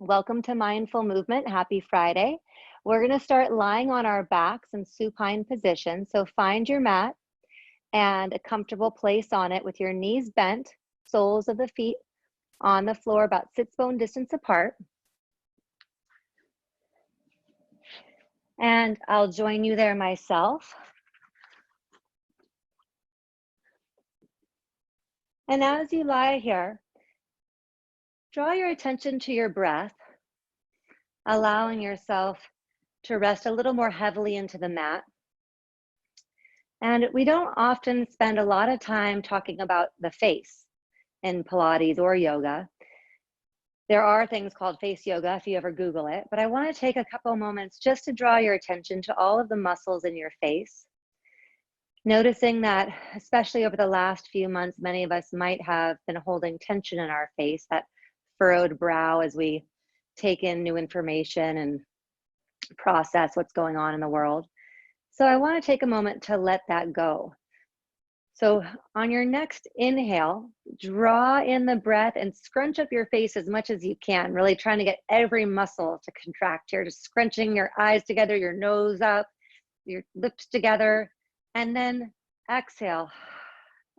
Welcome to Mindful Movement. Happy Friday. We're going to start lying on our backs in supine position. So find your mat and a comfortable place on it with your knees bent, soles of the feet on the floor about sits bone distance apart. And I'll join you there myself. And as you lie here, draw your attention to your breath, allowing yourself to rest a little more heavily into the mat. And we don't often spend a lot of time talking about the face in Pilates or yoga. There are things called face yoga if you ever Google it, but I want to take a couple moments just to draw your attention to all of the muscles in your face. Noticing that, especially over the last few months, many of us might have been holding tension in our face, that furrowed brow as we take in new information and process what's going on in the world. So I want to take a moment to let that go. So on your next inhale, draw in the breath and scrunch up your face as much as you can, really trying to get every muscle to contract here, just scrunching your eyes together, your nose up, your lips together, and then exhale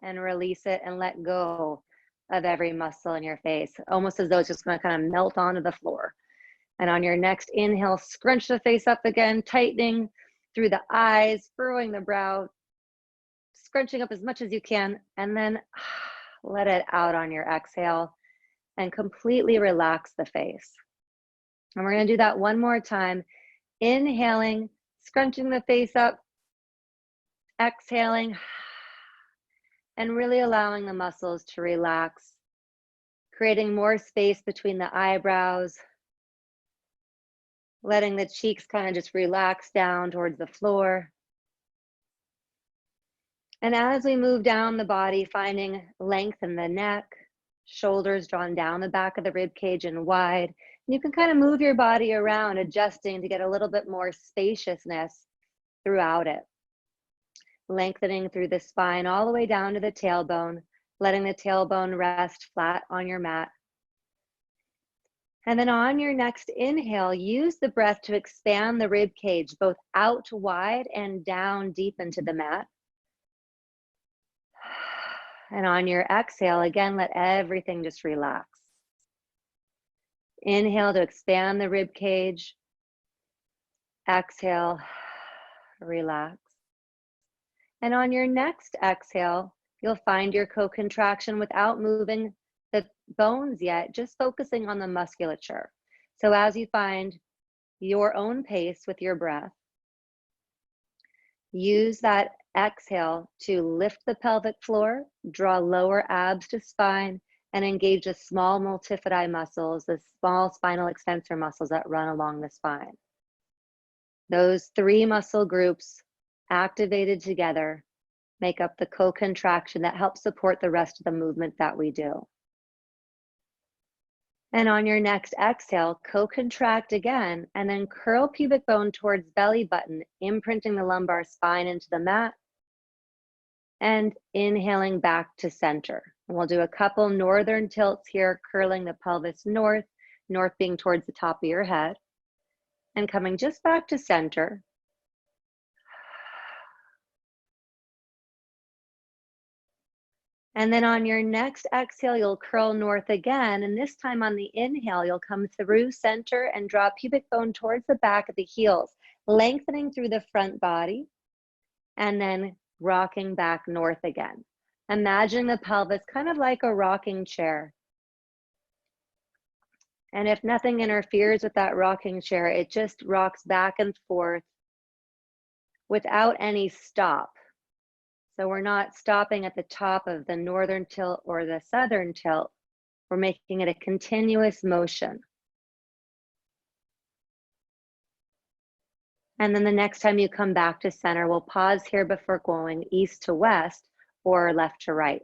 and release it and let go of every muscle in your face, almost as though it's just going to kind of melt onto the floor. And on your next inhale, scrunch the face up again, tightening through the eyes, furrowing the brow, scrunching up as much as you can, and then let it out on your exhale and completely relax the face. And we're going to do that one more time. Inhaling, scrunching the face up, exhaling, and really allowing the muscles to relax, creating more space between the eyebrows, letting the cheeks kind of just relax down towards the floor. And as we move down the body, finding length in the neck, shoulders drawn down the back of the rib cage and wide. You can kind of move your body around, adjusting to get a little bit more spaciousness throughout it. Lengthening through the spine all the way down to the tailbone, letting the tailbone rest flat on your mat. And then on your next inhale, use the breath to expand the rib cage, both out wide and down deep into the mat. And on your exhale, again, let everything just relax. Inhale to expand the rib cage. Exhale, relax. And on your next exhale, you'll find your co-contraction without moving the bones yet, just focusing on the musculature. So as you find your own pace with your breath, use that exhale to lift the pelvic floor, draw lower abs to spine, and engage the small multifidi muscles, the small spinal extensor muscles that run along the spine. Those three muscle groups activated together make up the co-contraction that helps support the rest of the movement that we do. And on your next exhale, co-contract again, and then curl pubic bone towards belly button, imprinting the lumbar spine into the mat, and inhaling back to center. And we'll do a couple northern tilts here, curling the pelvis north, north being towards the top of your head, and coming just back to center. And then on your next exhale, you'll curl north again. And this time on the inhale, you'll come through center and draw pubic bone towards the back of the heels, lengthening through the front body, and then rocking back north again. Imagine the pelvis kind of like a rocking chair. And if nothing interferes with that rocking chair, it just rocks back and forth without any stop. So we're not stopping at the top of the northern tilt or the southern tilt. We're making it a continuous motion. And then the next time you come back to center, we'll pause here before going east to west or left to right.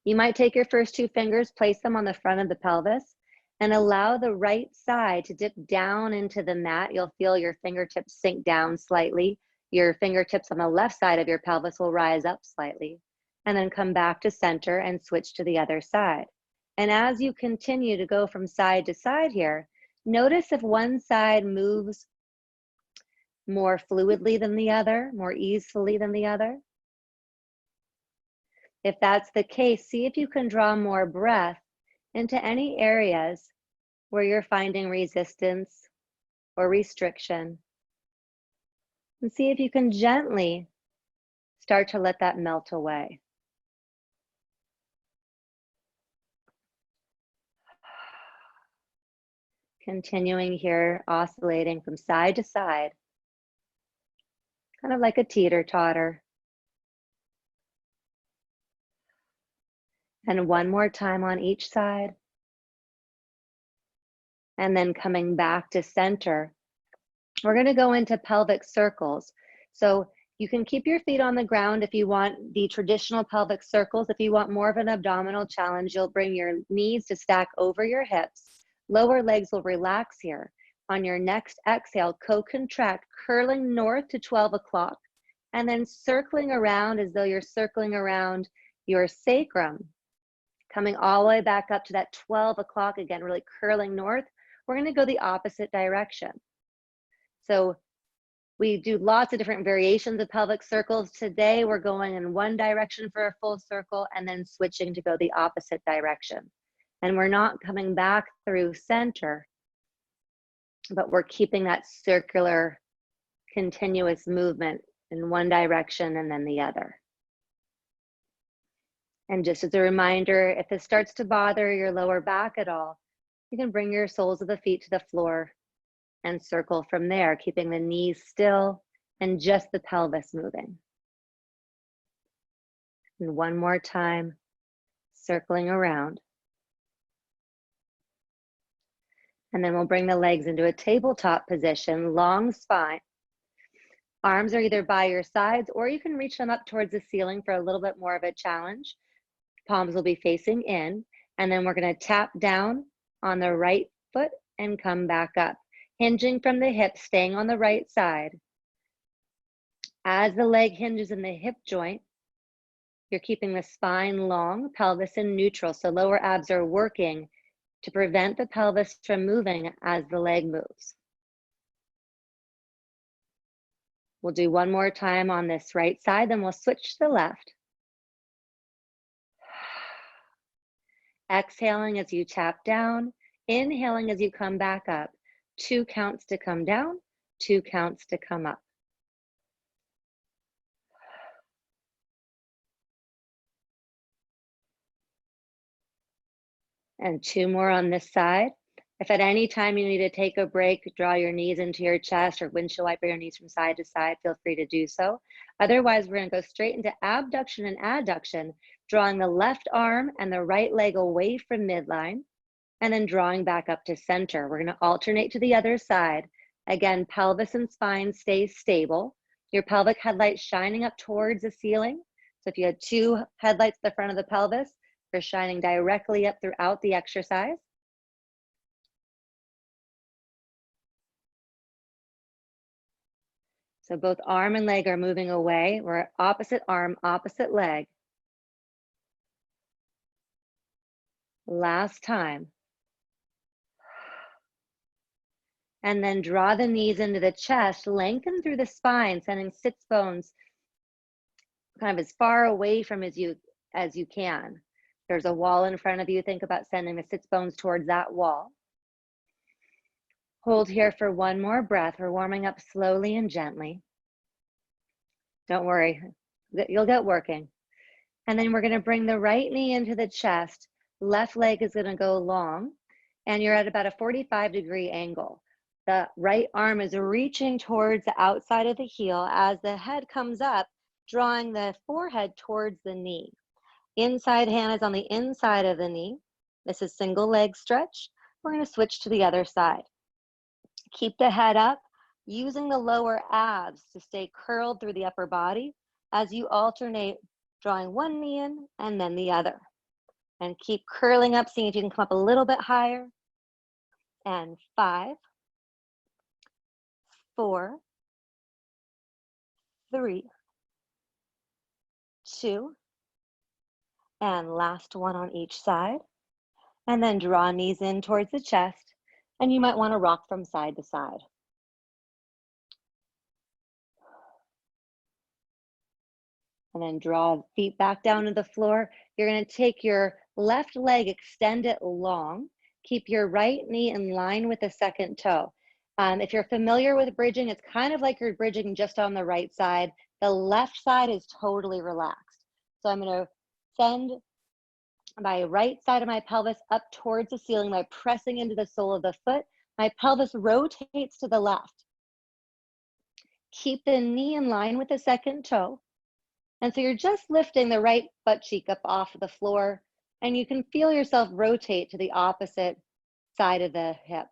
You might take your first two fingers, place them on the front of the pelvis, and allow the right side to dip down into the mat. You'll feel your fingertips sink down slightly. Your fingertips on the left side of your pelvis will rise up slightly, and then come back to center and switch to the other side. And as you continue to go from side to side here, notice if one side moves more fluidly than the other, more easily than the other. If that's the case, see if you can draw more breath into any areas where you're finding resistance or restriction. And see if you can gently start to let that melt away. Continuing here, oscillating from side to side, kind of like a teeter-totter. And one more time on each side. And then coming back to center. We're going to go into pelvic circles. So you can keep your feet on the ground if you want the traditional pelvic circles. If you want more of an abdominal challenge, you'll bring your knees to stack over your hips. Lower legs will relax here. On your next exhale, co-contract, curling north to 12 o'clock, and then circling around as though you're circling around your sacrum. Coming all the way back up to that 12 o'clock again, really curling north. We're going to go the opposite direction. So we do lots of different variations of pelvic circles. Today, we're going in one direction for a full circle and then switching to go the opposite direction. And we're not coming back through center, but we're keeping that circular, continuous movement in one direction and then the other. And just as a reminder, if this starts to bother your lower back at all, you can bring your soles of the feet to the floor and circle from there, keeping the knees still and just the pelvis moving. And one more time, circling around. And then we'll bring the legs into a tabletop position, long spine. Arms are either by your sides or you can reach them up towards the ceiling for a little bit more of a challenge. Palms will be facing in, and then we're going to tap down on the right foot and come back up, hinging from the hip, staying on the right side. As the leg hinges in the hip joint, you're keeping the spine long, pelvis in neutral, so lower abs are working to prevent the pelvis from moving as the leg moves. We'll do one more time on this right side, then we'll switch to the left. Exhaling as you tap down, inhaling as you come back up. 2 counts to come down, 2 counts to come up. And 2 more on this side. If at any time you need to take a break, draw your knees into your chest or windshield wiper your knees from side to side, feel free to do so. Otherwise, we're going to go straight into abduction and adduction, drawing the left arm and the right leg away from midline, and then drawing back up to center. We're going to alternate to the other side. Again, pelvis and spine stay stable. Your pelvic headlight shining up towards the ceiling. So if you had 2 headlights at the front of the pelvis, they're shining directly up throughout the exercise. So both arm and leg are moving away. We're opposite arm, opposite leg. Last time. And then draw the knees into the chest, lengthen through the spine, sending sits bones kind of as far away from as you can. There's a wall in front of you. Think about sending the sits bones towards that wall. Hold here for one more breath. We're warming up slowly and gently. Don't worry, you'll get working. And then we're going to bring the right knee into the chest. Left leg is going to go long, and you're at about a 45-degree angle. The right arm is reaching towards the outside of the heel as the head comes up, drawing the forehead towards the knee. Inside hand is on the inside of the knee. This is single leg stretch. We're going to switch to the other side. Keep the head up, using the lower abs to stay curled through the upper body as you alternate drawing one knee in and then the other. And keep curling up, seeing if you can come up a little bit higher. And 5, 4, 3, 2, and last one on each side. And then draw knees in towards the chest, and you might want to rock from side to side. And then draw feet back down to the floor. You're going to take your left leg, extend it long. Keep your right knee in line with the second toe. If you're familiar with bridging, it's kind of like you're bridging just on the right side. The left side is totally relaxed. So I'm going to send my right side of my pelvis up towards the ceiling by pressing into the sole of the foot. My pelvis rotates to the left. Keep the knee in line with the second toe. And so you're just lifting the right butt cheek up off the floor, and you can feel yourself rotate to the opposite side of the hip.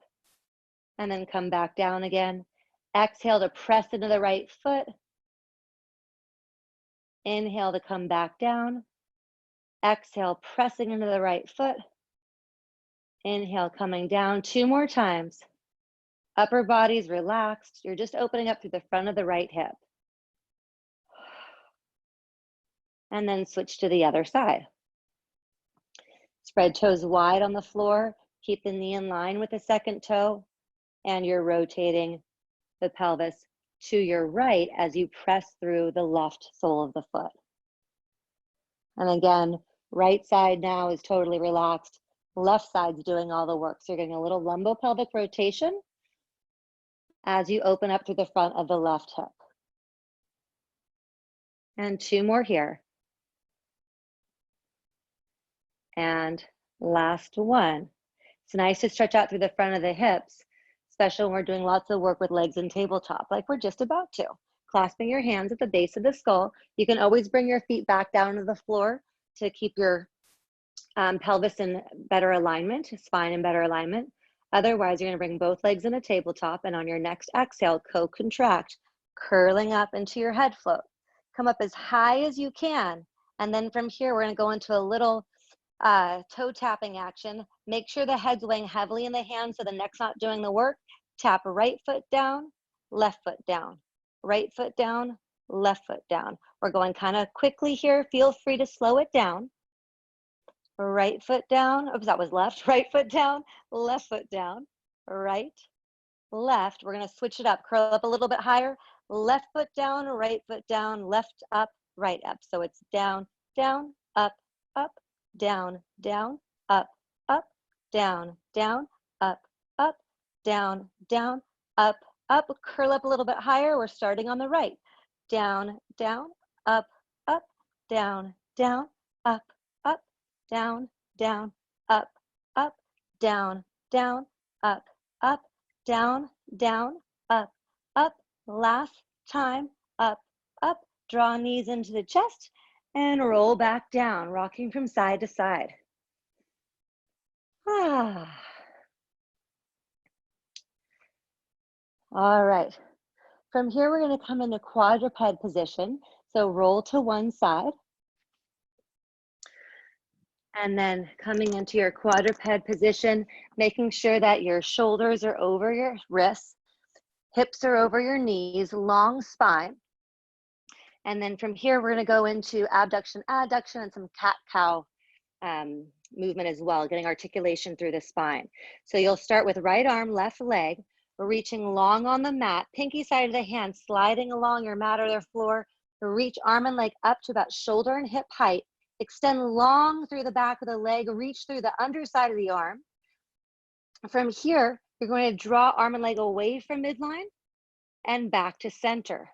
And then come back down again. Exhale to press into the right foot. Inhale to come back down. Exhale, pressing into the right foot. Inhale, coming down. 2 more times. Upper body's relaxed. You're just opening up through the front of the right hip. And then switch to the other side. Spread toes wide on the floor. Keep the knee in line with the second toe. And you're rotating the pelvis to your right as you press through the left sole of the foot. And again, right side now is totally relaxed. Left side's doing all the work. So you're getting a little lumbopelvic rotation as you open up through the front of the left hip. And 2 more here. And last one. It's nice to stretch out through the front of the hips, especially when we're doing lots of work with legs and tabletop, like we're just about to. Clasping your hands at the base of the skull. You can always bring your feet back down to the floor to keep your pelvis in better alignment, spine in better alignment. Otherwise, you're going to bring both legs in a tabletop, and on your next exhale, co-contract, curling up into your head float. Come up as high as you can, and then from here, we're going to go into a little toe tapping action. Make sure the head's weighing heavily in the hands so the neck's not doing the work. Tap right foot down, left foot down, right foot down, left foot down. We're going kind of quickly here. Feel free to slow it down. Right foot down. Oops, that was left. Right foot down, left foot down, right, left. We're going to switch it up. Curl up a little bit higher. Left foot down, right foot down, left up, right up. So it's down, down, up, up, down, down, up, up, down, down, up, up, down, down, up, up. Curl up a little bit higher. We're starting on the right. Down, down, up, up, down, down, up, up, down, down, up, up, down, down, up, up, down, down, up, up. Last time, up, up. Draw knees into the chest and roll back down, rocking from side to side. All right. From here, we're going to come into quadruped position. So roll to one side. And then coming into your quadruped position, making sure that your shoulders are over your wrists, hips are over your knees, long spine. And then from here, we're going to go into abduction, adduction, and some cat-cow movement as well, getting articulation through the spine. So you'll start with right arm, left leg. We're reaching long on the mat, pinky side of the hand, sliding along your mat or the floor. Reach arm and leg up to about shoulder and hip height. Extend long through the back of the leg, reach through the underside of the arm. From here, you're going to draw arm and leg away from midline and back to center.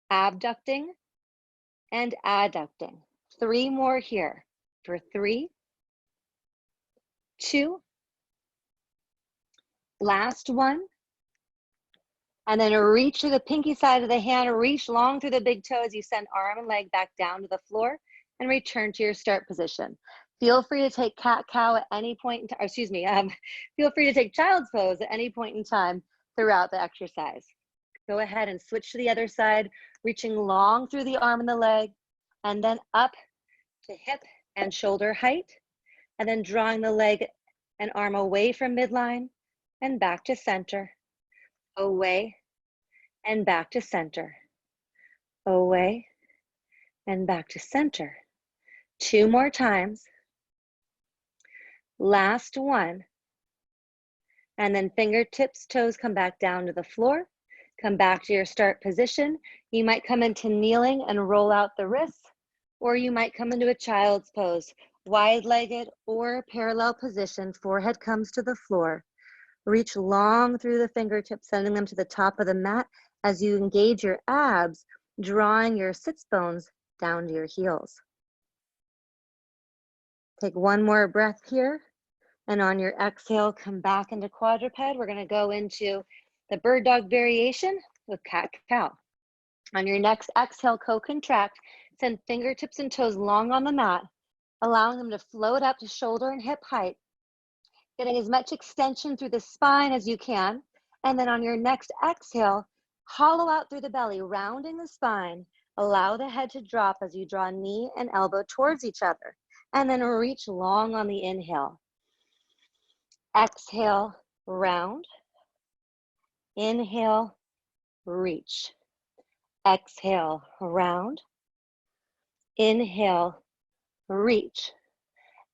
Abducting and adducting. 3 more here for 3, 2, last one. And then reach through the pinky side of the hand, reach long through the big toe as you send arm and leg back down to the floor and return to your start position. Feel free to take cat-cow at any point in time, excuse me, feel free to take child's pose at any point in time throughout the exercise. Go ahead and switch to the other side, reaching long through the arm and the leg, and then up to hip and shoulder height, and then drawing the leg and arm away from midline and back to center. Away and back to center, away and back to center. 2 more times. Last one. And then fingertips, toes come back down to the floor. Come back to your start position. You might come into kneeling and roll out the wrists, or you might come into a child's pose, wide-legged or parallel position. Forehead comes to the floor. Reach long through the fingertips, sending them to the top of the mat as you engage your abs, drawing your sits bones down to your heels. Take one more breath here. And on your exhale, come back into quadruped. We're going to go into the bird dog variation with cat-cow. On your next exhale, co-contract. Send fingertips and toes long on the mat, allowing them to float up to shoulder and hip height, getting as much extension through the spine as you can. And then on your next exhale, hollow out through the belly, rounding the spine. Allow the head to drop as you draw knee and elbow towards each other. And then reach long on the inhale. Exhale, round. Inhale, reach. Exhale, round. Inhale, reach.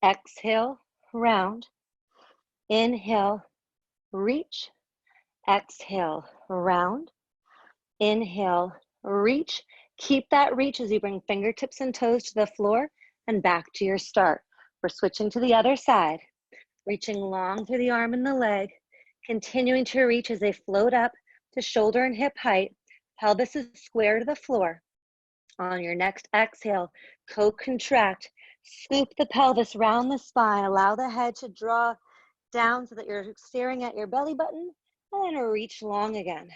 Exhale, round. Inhale, reach. Exhale, round. Inhale, reach. Keep that reach as you bring fingertips and toes to the floor and back to your start. We're switching to the other side. Reaching long through the arm and the leg, continuing to reach as they float up to shoulder and hip height. Pelvis is square to the floor. On your next exhale, co-contract. Scoop the pelvis round the spine. Allow the head to draw down so that you're staring at your belly button, and then reach long again.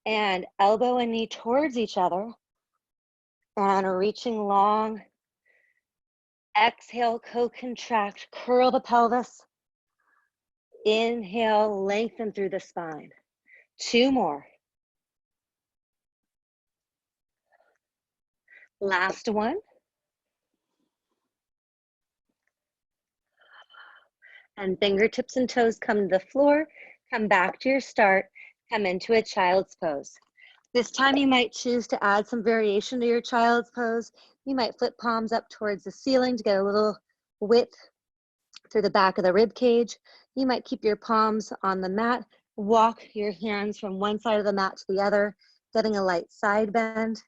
And elbow and knee towards each other, and reaching long. Exhale, co-contract, curl the pelvis. Inhale, lengthen through the spine. 2 more. Last one. And fingertips and toes come to the floor, come back to your start, come into a child's pose. This time you might choose to add some variation to your child's pose. You might flip palms up towards the ceiling to get a little width through the back of the rib cage. You might keep your palms on the mat, walk your hands from one side of the mat to the other, getting a light side bend,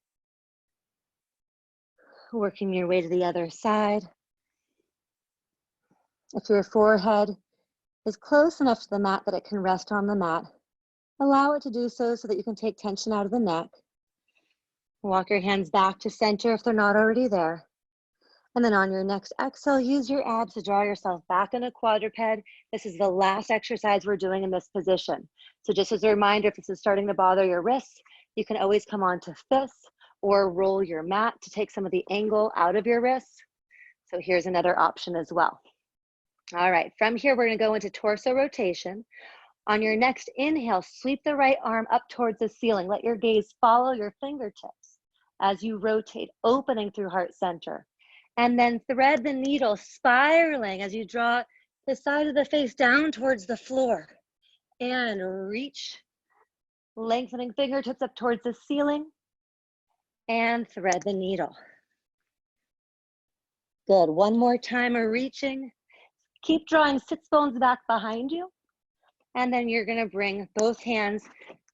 working your way to the other side. If your forehead is close enough to the mat that it can rest on the mat, allow it to do so that you can take tension out of the neck. Walk your hands back to center if they're not already there. And then on your next exhale, use your abs to draw yourself back into quadruped. This is the last exercise we're doing in this position. So just as a reminder, if this is starting to bother your wrists, you can always come on to fists or roll your mat to take some of the angle out of your wrists. So here's another option as well. All right, from here, we're gonna go into torso rotation. On your next inhale, sweep the right arm up towards the ceiling. Let your gaze follow your fingertips as you rotate, opening through heart center. And then thread the needle, spiraling as you draw the side of the face down towards the floor. And reach, lengthening fingertips up towards the ceiling. And thread the needle. Good, one more time, reaching. Keep drawing sits bones back behind you. And then you're gonna bring both hands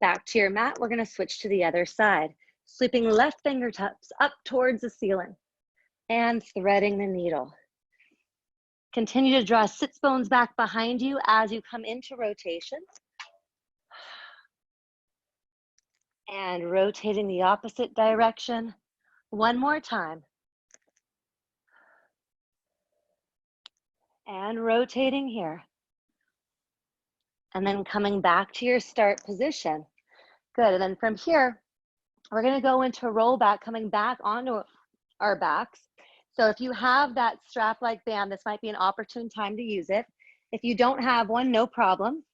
back to your mat. We're gonna switch to the other side. Sweeping left fingertips up towards the ceiling and threading the needle. Continue to draw sits bones back behind you as you come into rotation. And rotating the opposite direction. One more time. And rotating here. And then coming back to your start position. Good, and then from here, we're gonna go into roll back, coming back onto our backs. So if you have that strap-like band, this might be an opportune time to use it. If you don't have one, no problem.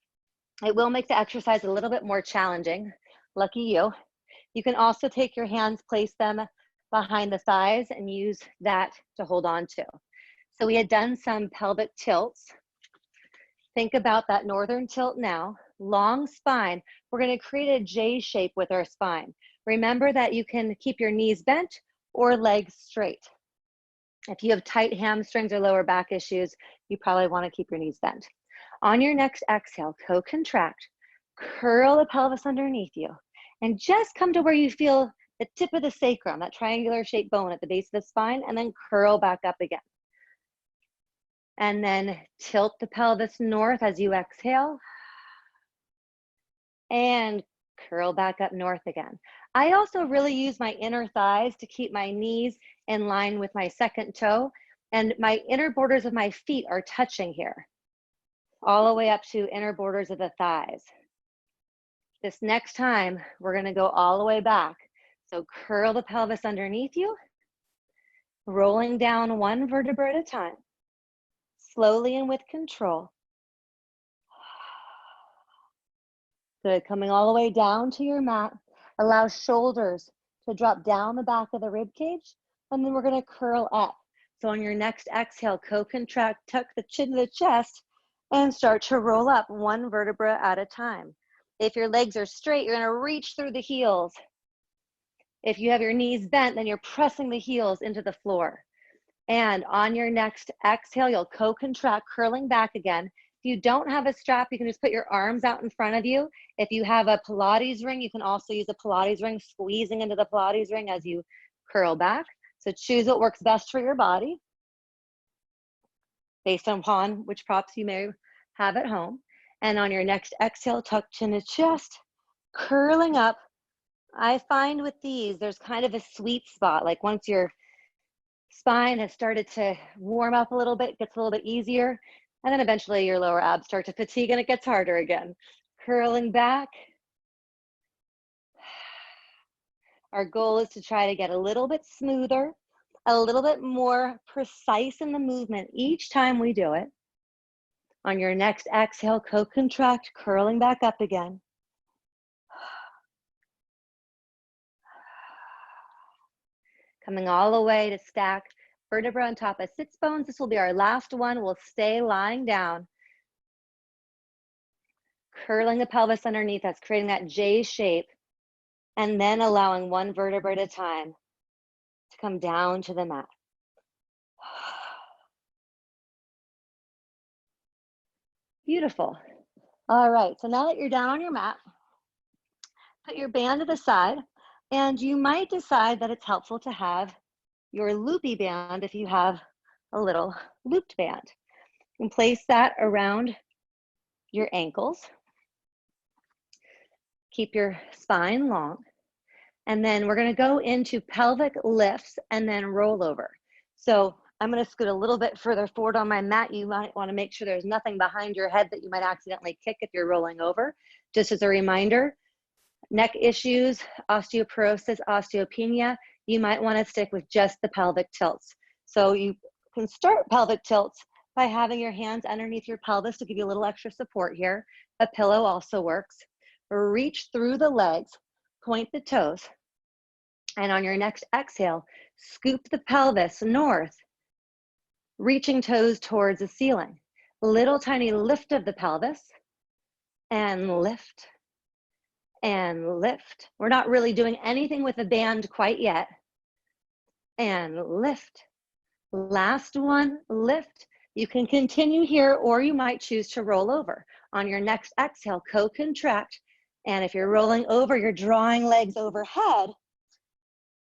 It will make the exercise a little bit more challenging. Lucky you. You can also take your hands, place them behind the thighs, and use that to hold on to. So we had done some pelvic tilts. Think about that northern tilt now, long spine. We're gonna create a J shape with our spine. Remember that you can keep your knees bent or legs straight. If you have tight hamstrings or lower back issues, you probably want to keep your knees bent. On your next exhale, co-contract, curl the pelvis underneath you, and just come to where you feel the tip of the sacrum, that triangular shaped bone at the base of the spine, and then curl back up again. And then tilt the pelvis north as you exhale, and curl back up north again. I also really use my inner thighs to keep my knees in line with my second toe, and my inner borders of my feet are touching here, all the way up to inner borders of the thighs. This next time, we're gonna go all the way back. So curl the pelvis underneath you, rolling down one vertebra at a time, slowly and with control. Good, coming all the way down to your mat. Allow shoulders to drop down the back of the rib cage, and then we're gonna curl up. So on your next exhale, co-contract, tuck the chin to the chest, and start to roll up one vertebra at a time. If your legs are straight, you're gonna reach through the heels. If you have your knees bent, then you're pressing the heels into the floor. And on your next exhale, you'll co-contract, curling back again. If you don't have a strap, you can just put your arms out in front of you. If you have a Pilates ring, you can also use a Pilates ring, squeezing into the Pilates ring as you curl back. So choose what works best for your body based upon which props you may have at home. And on your next exhale, tuck chin to chest, curling up. I find with these, there's kind of a sweet spot. Like once your spine has started to warm up a little bit, gets a little bit easier, and then eventually your lower abs start to fatigue and it gets harder again. Curling back. Our goal is to try to get a little bit smoother, a little bit more precise in the movement each time we do it. On your next exhale, co-contract, curling back up again. Coming all the way to stack vertebra on top of sits bones. This will be our last one. We'll stay lying down. Curling the pelvis underneath us, creating that J shape, and then allowing one vertebra at a time to come down to the mat. Beautiful. All right, so now that you're down on your mat, put your band to the side, and you might decide that it's helpful to have your loopy band if you have a little looped band. You can place that around your ankles. Keep your spine long. And then we're gonna go into pelvic lifts and then roll over. So I'm gonna scoot a little bit further forward on my mat. You might wanna make sure there's nothing behind your head that you might accidentally kick if you're rolling over. Just as a reminder, neck issues, osteoporosis, osteopenia, you might wanna stick with just the pelvic tilts. So you can start pelvic tilts by having your hands underneath your pelvis to give you a little extra support here. A pillow also works. Reach through the legs, point the toes. And on your next exhale, scoop the pelvis north, reaching toes towards the ceiling. Little tiny lift of the pelvis, and lift, and lift. We're not really doing anything with the band quite yet. And lift. Last one, lift. You can continue here, or you might choose to roll over. On your next exhale, co-contract. And if you're rolling over, you're drawing legs overhead.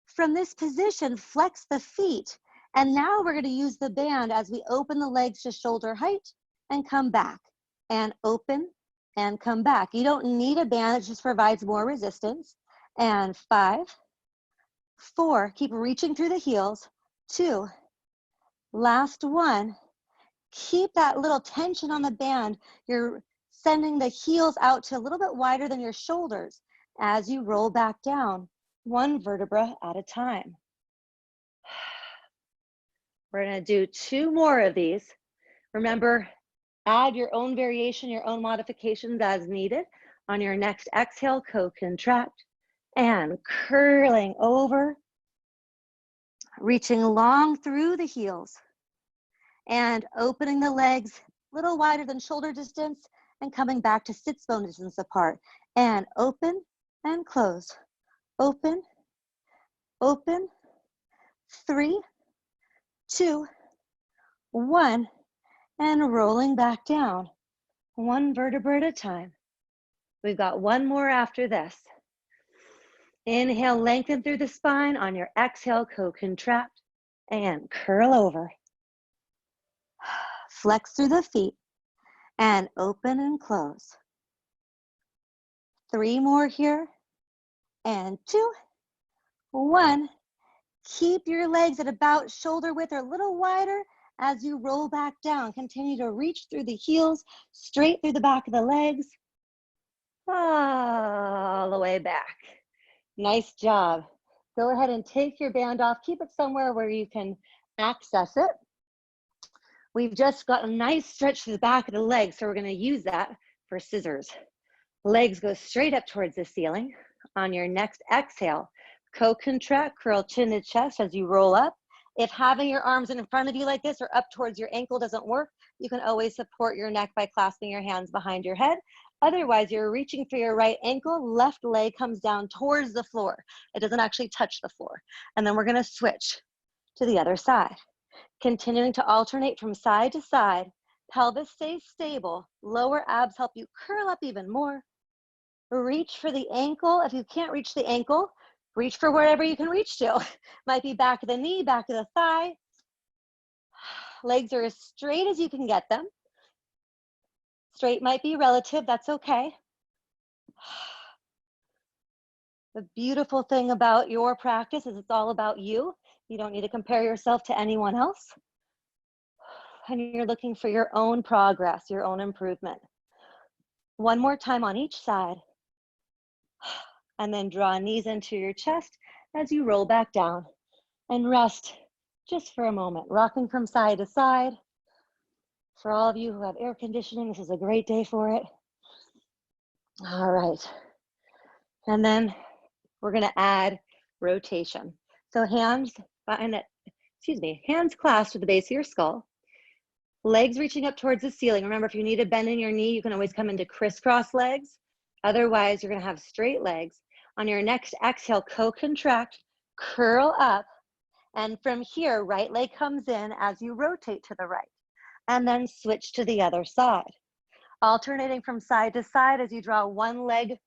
From this position, flex the feet. And now we're going to use the band as we open the legs to shoulder height and come back. And open and come back. You don't need a band, it just provides more resistance. And 5, 4, keep reaching through the heels. 2, last one. Keep that little tension on the band. You're sending the heels out to a little bit wider than your shoulders as you roll back down, one vertebra at a time. We're gonna do 2 more of these. Remember, add your own variation, your own modifications as needed. On your next exhale, co-contract and curling over, reaching long through the heels and opening the legs a little wider than shoulder distance and coming back to sits bone distance apart. And open and close, open, open. 3, 2, 1, and rolling back down, one vertebra at a time. We've got one more after this. Inhale, lengthen through the spine. On your exhale, co-contract and curl over. Flex through the feet and open and close. 3 more here, and 2, 1. Keep your legs at about shoulder width or a little wider as you roll back down. Continue to reach through the heels, straight through the back of the legs, all the way back. Nice job. Go ahead and take your band off. Keep it somewhere where you can access it. We've just got a nice stretch to the back of the legs, so we're going to use that for scissors. Legs go straight up towards the ceiling. On your next exhale, co-contract, curl chin to chest as you roll up. If having your arms in front of you like this or up towards your ankle doesn't work, you can always support your neck by clasping your hands behind your head. Otherwise, you're reaching for your right ankle, left leg comes down towards the floor. It doesn't actually touch the floor. And then we're gonna switch to the other side. Continuing to alternate from side to side. Pelvis stays stable. Lower abs help you curl up even more. Reach for the ankle. If you can't reach the ankle, reach for wherever you can reach to. Might be back of the knee, back of the thigh. Legs are as straight as you can get them. Straight might be relative, that's okay. The beautiful thing about your practice is it's all about you. You don't need to compare yourself to anyone else. And you're looking for your own progress, your own improvement. One more time on each side. And then draw knees into your chest as you roll back down and rest just for a moment, rocking from side to side. For all of you who have air conditioning, this is a great day for it. All right. And then we're gonna add rotation. So hands clasped to the base of your skull, legs reaching up towards the ceiling. Remember, if you need a bend in your knee, you can always come into crisscross legs. Otherwise, you're gonna have straight legs. On your next exhale, co-contract, curl up, and from here, right leg comes in as you rotate to the right, and then switch to the other side. Alternating from side to side as you draw one leg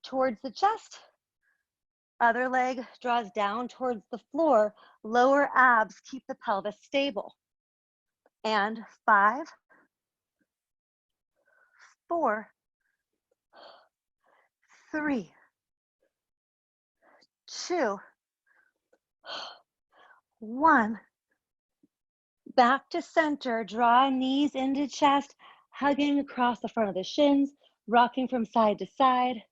towards the chest, other leg draws down towards the floor, lower abs, keep the pelvis stable. And 5, 4, 3, 2, 1. Back to center, draw knees into chest, hugging across the front of the shins, rocking from side to side.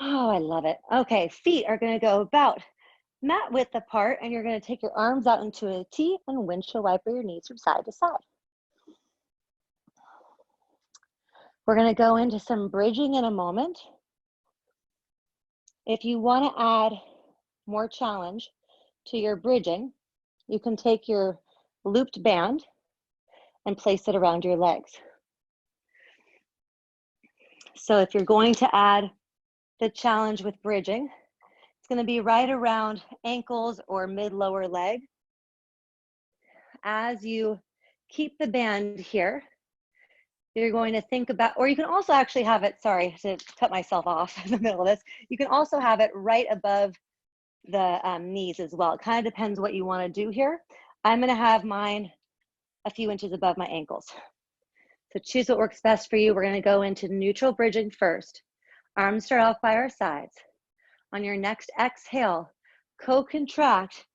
Oh, I love it. Okay, feet are gonna go about mat width apart, and you're gonna take your arms out into a T and windshield wiper your knees from side to side. We're gonna go into some bridging in a moment. If you wanna add more challenge to your bridging, you can take your looped band and place it around your legs. So if you're going to add the challenge with bridging, it's going to be right around ankles or mid-lower leg. As you keep the band here, you're going to think about, or you can also actually have it, sorry to cut myself off in the middle of this, you can also have it right above the knees as well. It kind of depends what you want to do here. I'm going to have mine a few inches above my ankles. So choose what works best for you. We're going to go into neutral bridging first. Arms start off by our sides. On your next exhale, co-contract,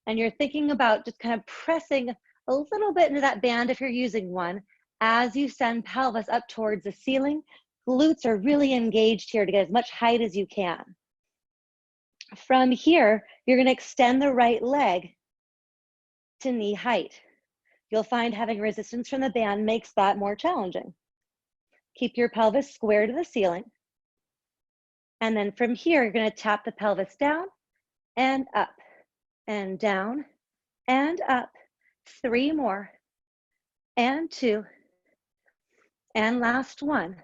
and you're thinking about just kind of pressing a little bit into that band if you're using one as you send pelvis up towards the ceiling. Glutes are really engaged here to get as much height as you can. From here, you're going to extend the right leg to knee height. You'll find having resistance from the band makes that more challenging. Keep your pelvis square to the ceiling. And then from here, you're going to tap the pelvis down and up and down and up. 3 more and 2 and last 1.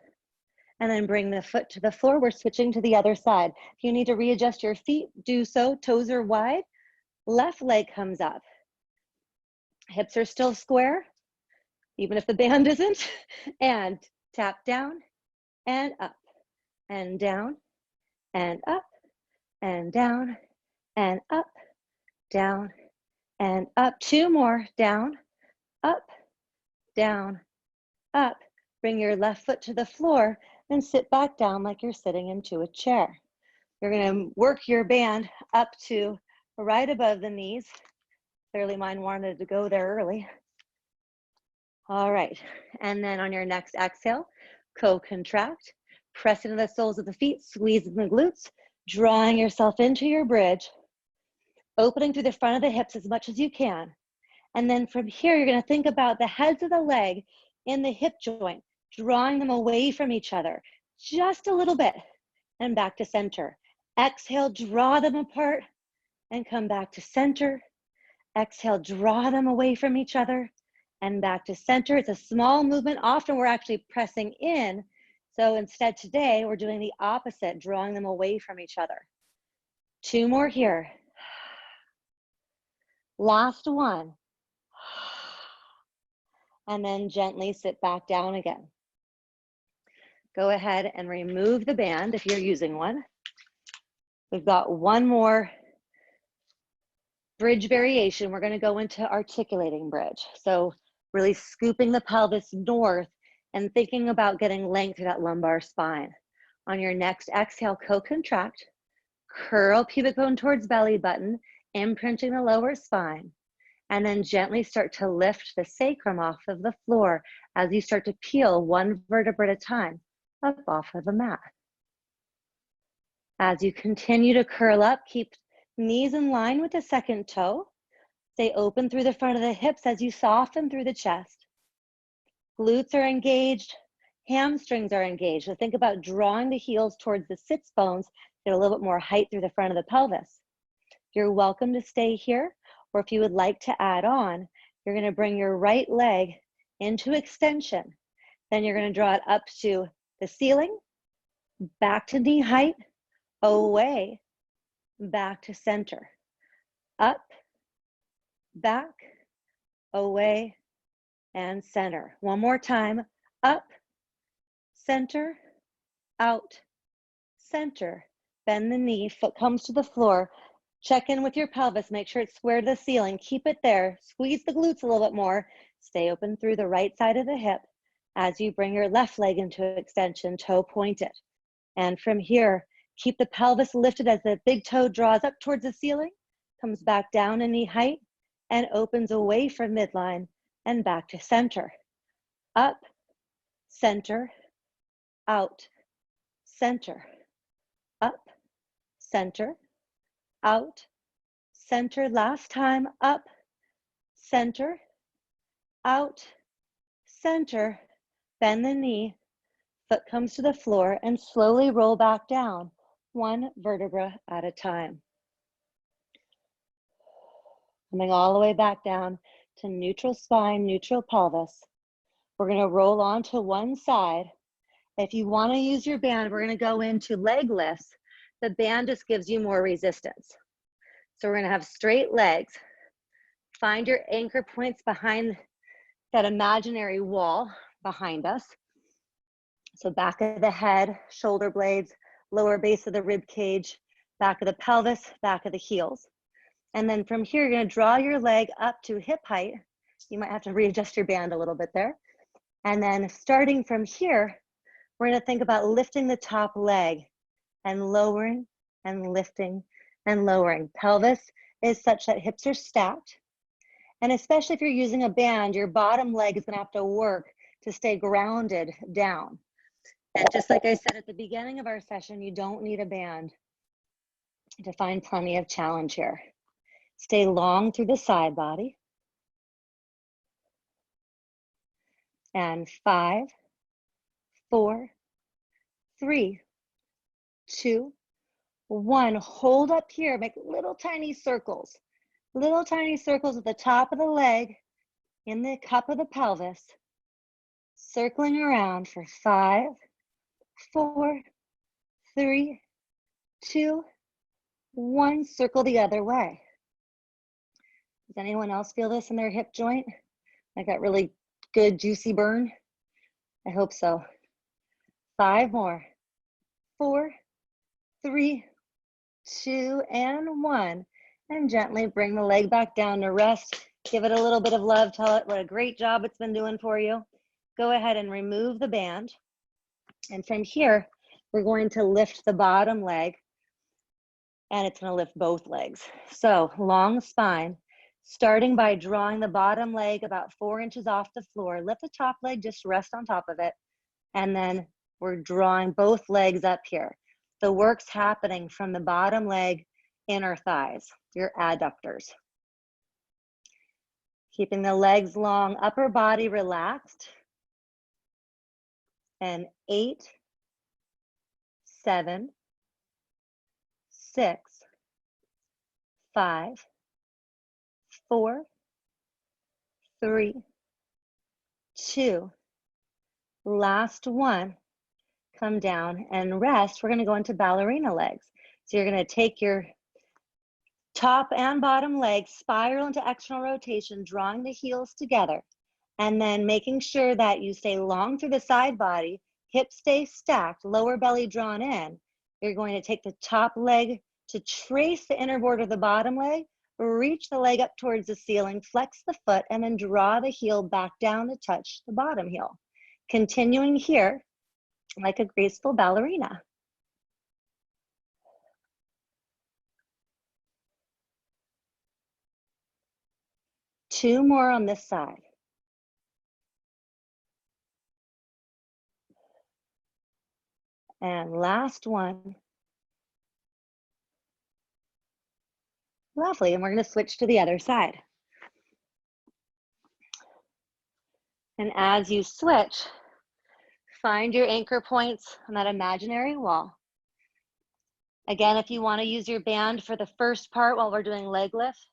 And then bring the foot to the floor. We're switching to the other side. If you need to readjust your feet, do so. Toes are wide. Left leg comes up. Hips are still square, even if the band isn't. And tap down and up and down and up and down and up, down and up. 2 more, down, up, down, up. Bring your left foot to the floor and sit back down like you're sitting into a chair. You're gonna work your band up to right above the knees. Clearly mine wanted to go there early. All right, and then on your next exhale, co-contract, press into the soles of the feet, squeeze in the glutes, drawing yourself into your bridge, opening through the front of the hips as much as you can. And then from here, you're gonna think about the heads of the leg in the hip joint, drawing them away from each other, just a little bit, and back to center. Exhale, draw them apart, and come back to center. Exhale, draw them away from each other, and back to center. It's a small movement. Often we're actually pressing in. So instead today, we're doing the opposite, drawing them away from each other. 2 more here. Last one. And then gently sit back down again. Go ahead and remove the band if you're using one. We've got one more bridge variation. We're gonna go into articulating bridge. So really scooping the pelvis north and thinking about getting length through that lumbar spine. On your next exhale, co-contract, curl pubic bone towards belly button, imprinting the lower spine, and then gently start to lift the sacrum off of the floor as you start to peel one vertebra at a time up off of the mat. As you continue to curl up, keep knees in line with the second toe. Stay open through the front of the hips as you soften through the chest. Glutes are engaged, hamstrings are engaged. So think about drawing the heels towards the sits bones, get a little bit more height through the front of the pelvis. You're welcome to stay here, or if you would like to add on, you're gonna bring your right leg into extension. Then you're gonna draw it up to the ceiling, back to knee height, away, back to center, up, back, away, and center. One more time, up, center, out, center. Bend the knee, foot comes to the floor. Check in with your pelvis, make sure it's square to the ceiling. Keep it there, squeeze the glutes a little bit more. Stay open through the right side of the hip as you bring your left leg into extension, toe pointed. And from here, keep the pelvis lifted as the big toe draws up towards the ceiling, comes back down in knee height, and opens away from midline and back to center. Up, center, out, center. Up, center, out, center. Last time, up, center, out, center. Bend the knee, foot comes to the floor, and slowly roll back down, one vertebra at a time. Coming all the way back down to neutral spine, neutral pelvis. We're gonna roll onto one side. If you wanna use your band, we're gonna go into leg lifts. The band just gives you more resistance. So we're gonna have straight legs. Find your anchor points behind that imaginary wall behind us. So back of the head, shoulder blades, lower base of the rib cage, back of the pelvis, back of the heels. And then from here, you're gonna draw your leg up to hip height. You might have to readjust your band a little bit there. And then starting from here, we're gonna think about lifting the top leg and lowering and lifting and lowering. Pelvis is such that hips are stacked. And especially if you're using a band, your bottom leg is gonna have to work to stay grounded down. And just like I said at the beginning of our session, you don't need a band to find plenty of challenge here. Stay long through the side body. And 5, 4, 3, 2, 1. Hold up here, make little tiny circles. Little tiny circles at the top of the leg, in the cup of the pelvis, circling around for 5, 4, 3, 2, 1. Circle the other way. Does anyone else feel this in their hip joint? Like that really good juicy burn? I hope so. 5 more. 4, 3, 2, and 1. And gently bring the leg back down to rest. Give it a little bit of love. Tell it what a great job it's been doing for you. Go ahead and remove the band. And from here, we're going to lift the bottom leg, and it's going to lift both legs. So long spine, starting by drawing the bottom leg about 4 inches off the floor. Lift the top leg, just rest on top of it. And then we're drawing both legs up here. The work's happening from the bottom leg, inner thighs, your adductors. Keeping the legs long, upper body relaxed. And 8, 7, 6, 5, 4, 3, 2. Last one. Come down and rest. We're going to go into ballerina legs. So you're going to take your top and bottom legs, spiral into external rotation, drawing the heels together, and then making sure that you stay long through the side body, hips stay stacked, lower belly drawn in. You're going to take the top leg to trace the inner border of the bottom leg, reach the leg up towards the ceiling, flex the foot, and then draw the heel back down to touch the bottom heel. Continuing here like a graceful ballerina. Two more on this side. And last one. Lovely, and we're going to switch to the other side. And as you switch, find your anchor points on that imaginary wall. Again, if you want to use your band for the first part while we're doing leg lift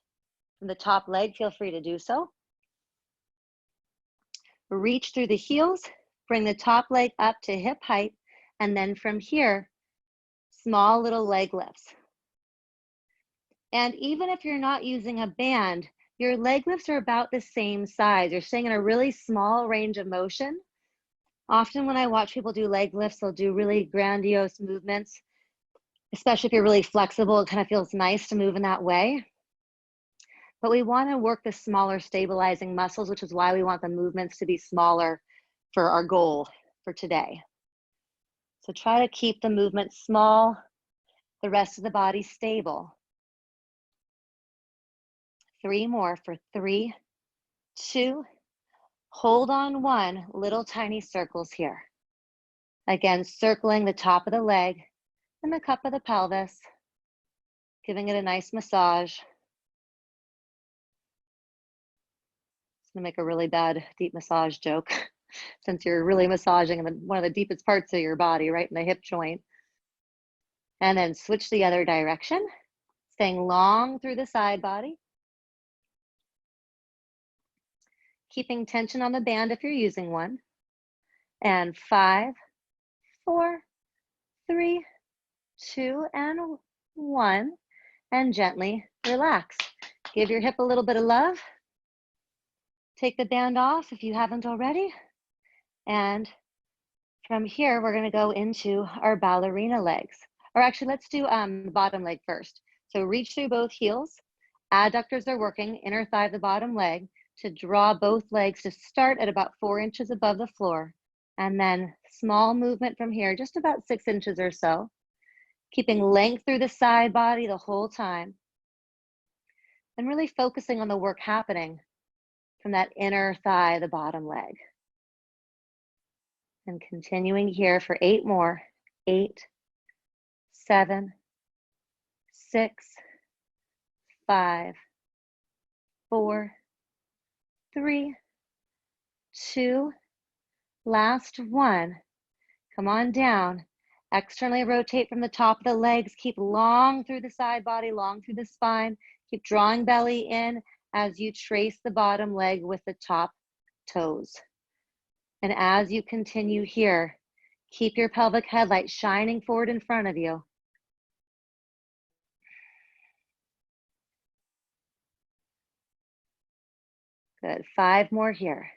from the top leg, feel free to do so. Reach through the heels, bring the top leg up to hip height, and then from here, small little leg lifts. And even if you're not using a band, your leg lifts are about the same size. You're staying in a really small range of motion. Often when I watch people do leg lifts, they'll do really grandiose movements, especially if you're really flexible. It kind of feels nice to move in that way. But we want to work the smaller stabilizing muscles, which is why we want the movements to be smaller for our goal for today. So try to keep the movement small, the rest of the body stable. 3 more for 3, 2, hold on 1, little tiny circles here. Again, circling the top of the leg and the cup of the pelvis, giving it a nice massage. I'm gonna make a really bad deep massage joke since you're really massaging in one of the deepest parts of your body, right in the hip joint. And then switch the other direction, staying long through the side body. Keeping tension on the band if you're using one. And 5, 4, 3, 2, and 1. And gently relax. Give your hip a little bit of love. Take the band off if you haven't already. And from here, we're going to go into our ballerina legs. Or actually, let's do the bottom leg first. So reach through both heels. Adductors are working, inner thigh of the bottom leg, to draw both legs to start at about 4 inches above the floor. And then small movement from here, just about 6 inches or so. Keeping length through the side body the whole time. And really focusing on the work happening from that inner thigh, the bottom leg. And continuing here for 8 more. 8, 7, 6, 5, 4, 3, 2, last one. Come on down. Externally rotate from the top of the legs. Keep long through the side body, long through the spine. Keep drawing belly in as you trace the bottom leg with the top toes. And as you continue here, keep your pelvic headlight shining forward in front of you. Good, 5 more here.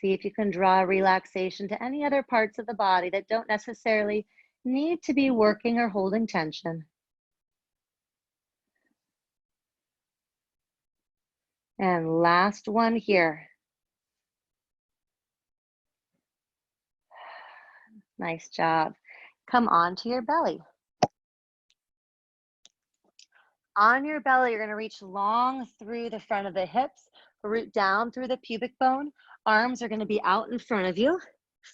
See if you can draw relaxation to any other parts of the body that don't necessarily need to be working or holding tension. And last one here. Nice job. Come onto your belly. On your belly, you're going to reach long through the front of the hips, root down through the pubic bone. Arms are going to be out in front of you,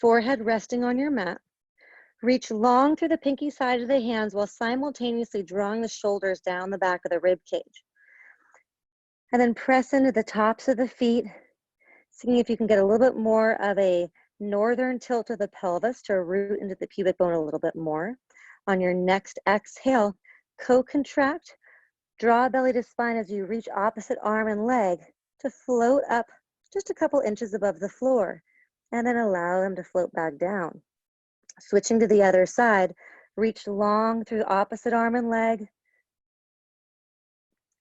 forehead resting on your mat. Reach long through the pinky side of the hands while simultaneously drawing the shoulders down the back of the rib cage. And then press into the tops of the feet, seeing if you can get a little bit more of a northern tilt of the pelvis to root into the pubic bone a little bit more. On your next exhale, co-contract. Draw belly to spine as you reach opposite arm and leg to float up just a couple inches above the floor, and then allow them to float back down. Switching to the other side, reach long through opposite arm and leg,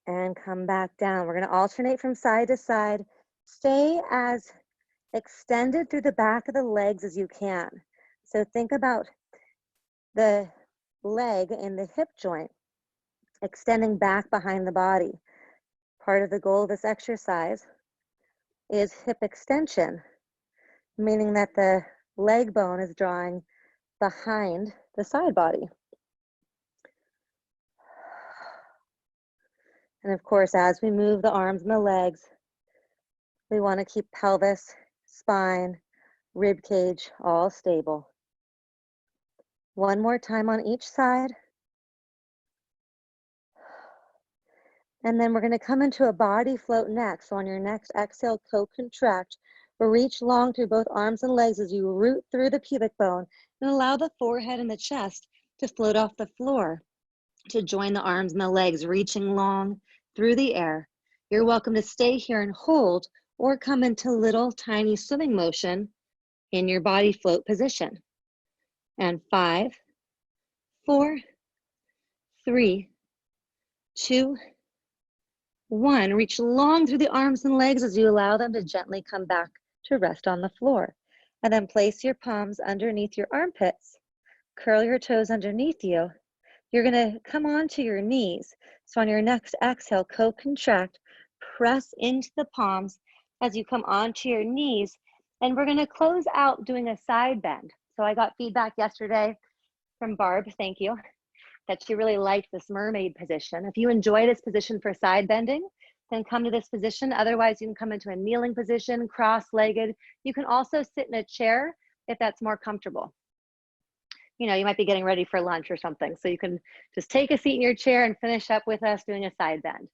and come back down. We're going to alternate from side to side. Stay as extended through the back of the legs as you can. So think about the leg in the hip joint, extending back behind the body. Part of the goal of this exercise is hip extension, meaning that the leg bone is drawing behind the side body. And of course, as we move the arms and the legs, we want to keep pelvis, spine, rib cage all stable. One more time on each side. And then we're going to come into a body float next. So on your next exhale, co-contract. Reach long through both arms and legs as you root through the pubic bone and allow the forehead and the chest to float off the floor to join the arms and the legs, reaching long through the air. You're welcome to stay here and hold or come into little tiny swimming motion in your body float position. And 5, 4, 3, 2, 1. Reach long through the arms and legs as you allow them to gently come back to rest on the floor. And then place your palms underneath your armpits. Curl your toes underneath you. You're going to come onto your knees. So on your next exhale, co-contract, press into the palms as you come onto your knees. And we're going to close out doing a side bend. So I got feedback yesterday from Barb, thank you, that she really liked this mermaid position. If you enjoy this position for side bending, then come to this position. Otherwise, you can come into a kneeling position, cross-legged. You can also sit in a chair if that's more comfortable. You know, you might be getting ready for lunch or something. So you can just take a seat in your chair and finish up with us doing a side bend.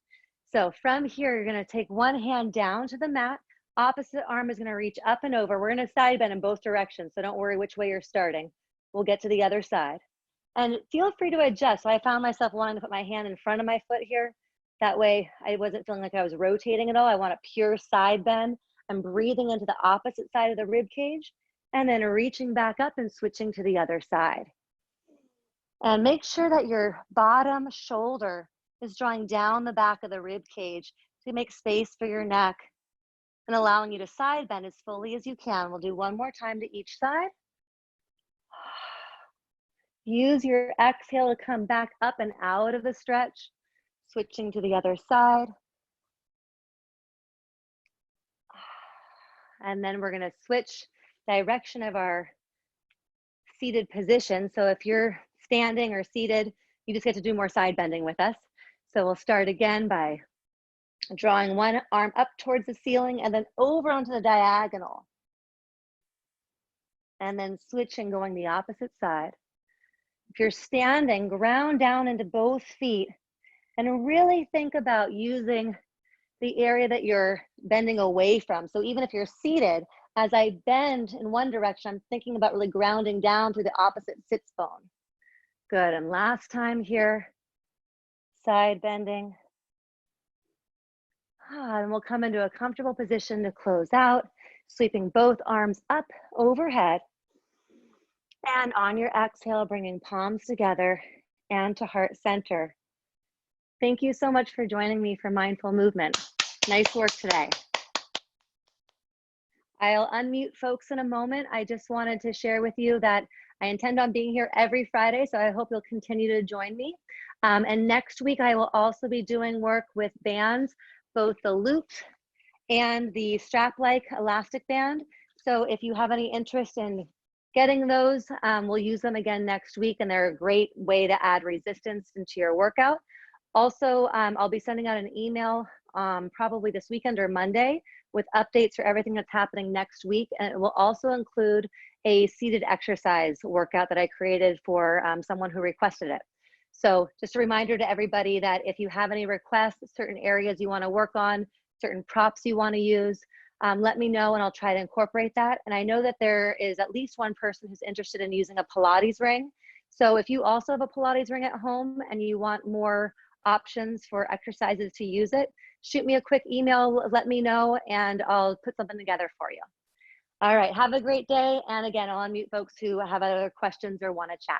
So from here, you're going to take one hand down to the mat. Opposite arm is going to reach up and over. We're going to side bend in both directions. So don't worry which way you're starting. We'll get to the other side. And feel free to adjust. So I found myself wanting to put my hand in front of my foot here. That way I wasn't feeling like I was rotating at all. I want a pure side bend. I'm breathing into the opposite side of the rib cage and then reaching back up and switching to the other side. And make sure that your bottom shoulder is drawing down the back of the rib cage to make space for your neck and allowing you to side bend as fully as you can. We'll do one more time to each side. Use your exhale to come back up and out of the stretch, switching to the other side. And then we're going to switch direction of our seated position. So if you're standing or seated, you just get to do more side bending with us. So we'll start again by drawing one arm up towards the ceiling and then over onto the diagonal. And then switching, going the opposite side. If you're standing, ground down into both feet and really think about using the area that you're bending away from. So even if you're seated, as I bend in one direction, I'm thinking about really grounding down through the opposite sits bone. Good, and last time here, side bending. And we'll come into a comfortable position to close out, sweeping both arms up overhead. And on your exhale, bringing palms together and to heart center. Thank you so much for joining me for Mindful Movement. Nice work today. I'll unmute folks in a moment. I just wanted to share with you that I intend on being here every Friday, so I hope you'll continue to join me. And next week, I will also be doing work with bands, both the looped and the strap-like elastic band. So if you have any interest in getting those, we'll use them again next week, and they're a great way to add resistance into your workout. Also, I'll be sending out an email probably this weekend or Monday with updates for everything that's happening next week. And it will also include a seated exercise workout that I created for someone who requested it. So just a reminder to everybody that if you have any requests, certain areas you want to work on, certain props you want to use, let me know and I'll try to incorporate that. And I know that there is at least one person who's interested in using a Pilates ring. So if you also have a Pilates ring at home and you want more options for exercises to use it, shoot me a quick email, let me know, and I'll put something together for you. All right, have a great day. And again, I'll unmute folks who have other questions or want to chat.